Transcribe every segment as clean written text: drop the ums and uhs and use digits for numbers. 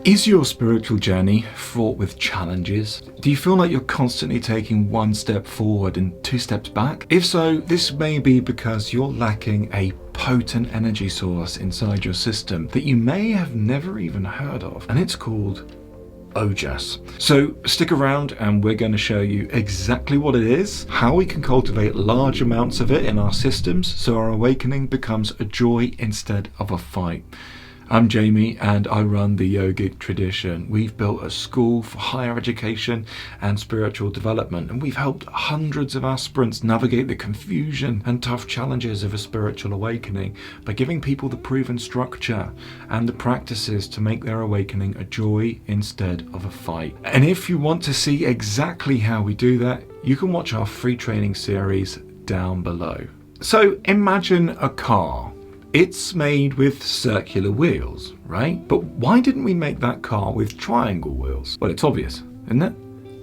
Is your spiritual journey fraught with challenges? Do you feel like you're constantly taking one step forward and two steps back? If so, this may be because you're lacking a potent energy source inside your system that you may have never even heard of, and it's called Ojas. So stick around and we're going to show you exactly what it is, how we can cultivate large amounts of it in our systems so our awakening becomes a joy instead of a fight. I'm Jamie and I run the yogic tradition. We've built a school for higher education and spiritual development, and we've helped hundreds of aspirants navigate the confusion and tough challenges of a spiritual awakening by giving people the proven structure and the practices to make their awakening a joy instead of a fight. And if you want to see exactly how we do that, you can watch our free training series down below. So imagine a car. It's made with circular wheels, right? But why didn't we make that car with triangle wheels? Well, it's obvious, isn't it?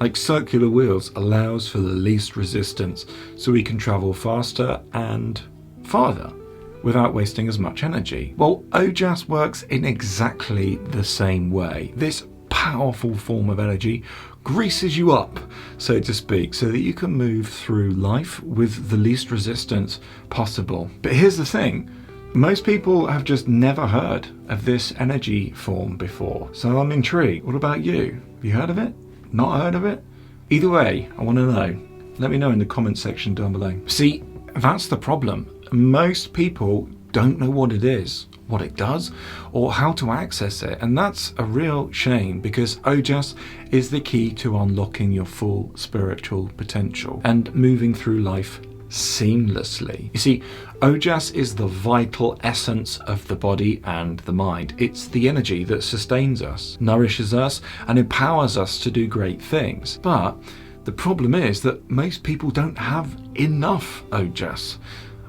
Like, circular wheels allows for the least resistance so we can travel faster and farther without wasting as much energy. Well, Ojas works in exactly the same way. This powerful form of energy greases you up, so to speak, so that you can move through life with the least resistance possible. But here's the thing. Most people have just never heard of this energy form before, so I'm intrigued. What about you? Have you heard of it? Not heard of it? Either way, I want to know. Let me know in the comment section down below. See, that's the problem. Most people don't know what it is, what it does, or how to access it, and that's a real shame because Ojas is the key to unlocking your full spiritual potential and moving through life seamlessly. You see, Ojas is the vital essence of the body and the mind. It's the energy that sustains us, nourishes us, and empowers us to do great things. But the problem is that most people don't have enough Ojas,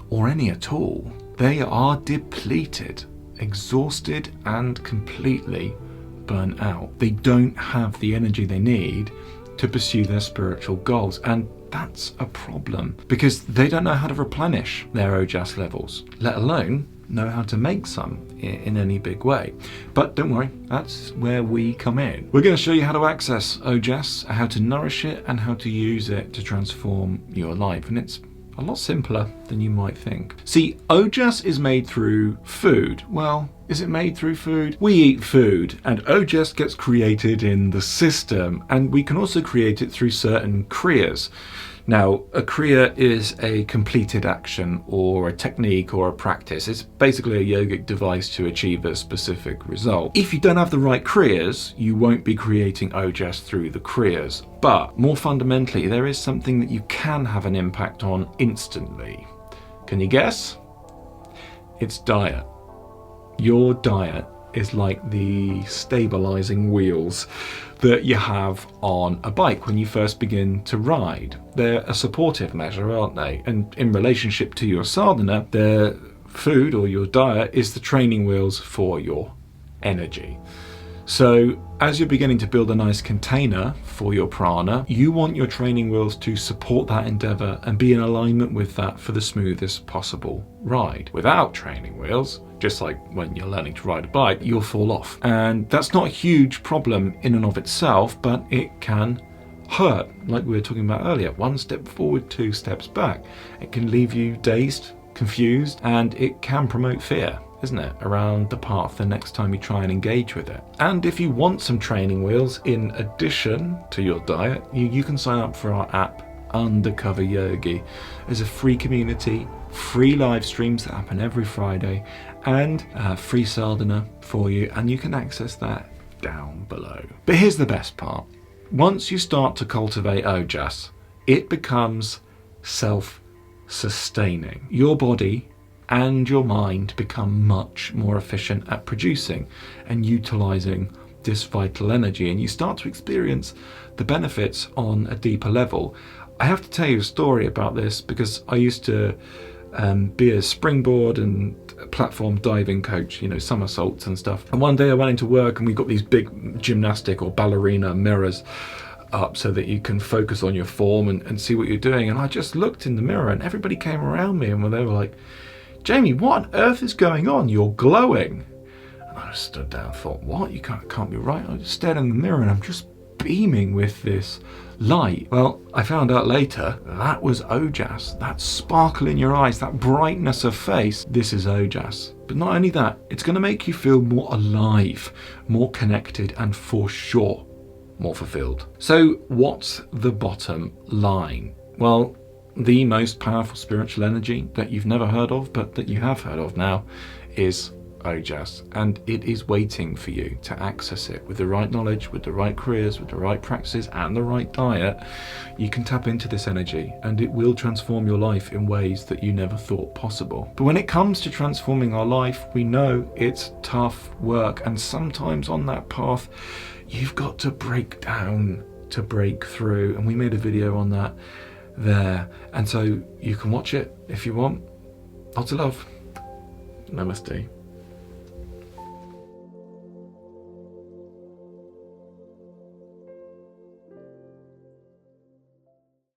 or any at all. They are depleted, exhausted, and completely burnt out. They don't have the energy they need to pursue their spiritual goals, and that's a problem because they don't know how to replenish their Ojas levels, let alone know how to make some in any big way. But don't worry, that's where we come in. We're going to show you how to access Ojas, how to nourish it, and how to use it to transform your life. And it's a lot simpler than you might think. See, Ojas is made through food. Well, is it made through food? We eat food, and Ojas gets created in the system, and we can also create it through certain kriyas. Now, a kriya is a completed action or a technique or a practice. It's basically a yogic device to achieve a specific result. If you don't have the right kriyas, you won't be creating Ojas through the kriyas. But more fundamentally, there is something that you can have an impact on instantly. Can you guess? It's diet. Your diet is like the stabilizing wheels that you have on a bike when you first begin to ride. They're a supportive measure, aren't they? And in relationship to your sadhana, their food or your diet is the training wheels for your energy. So as you're beginning to build a nice container for your prana, you want your training wheels to support that endeavor and be in alignment with that for the smoothest possible ride. Without training wheels, just like when you're learning to ride a bike, you'll fall off. And that's not a huge problem in and of itself, but it can hurt, like we were talking about earlier. One step forward, two steps back. It can leave you dazed, confused, and it can promote fear, isn't it, around the path the next time you try and engage with it. And if you want some training wheels in addition to your diet, you can sign up for our app, Undercover Yogi. There's a free community, free live streams that happen every Friday, and free sadhana for you, and you can access that down below. But here's the best part. Once you start to cultivate Ojas, it becomes self-sustaining. Your body and your mind become much more efficient at producing and utilizing this vital energy, and you start to experience the benefits on a deeper level. I have to tell you a story about this because I used to be a springboard and platform diving coach, somersaults and stuff. And one day I went into work and we got these big gymnastic or ballerina mirrors up so that you can focus on your form and see what you're doing. And I just looked in the mirror and everybody came around me and they were like, Jamie, what on earth is going on? You're glowing. And I stood there and thought, what? You can't be right. I just stared in the mirror and I'm just beaming with this light. Well, I found out later that was Ojas. That sparkle in your eyes, that brightness of face, this is Ojas. But not only that, it's going to make you feel more alive, more connected, and for sure, more fulfilled. So what's the bottom line? Well, the most powerful spiritual energy that you've never heard of, but that you have heard of now, is Ojas, and it is waiting for you to access it with the right knowledge, with the right careers, with the right practices, and the right diet. You can tap into this energy and it will transform your life in ways that you never thought possible. But when it comes to transforming our life, we know it's tough work, and sometimes on that path you've got to break down to break through, and we made a video on that there, and so you can watch it if you want. Lots of love. Namaste.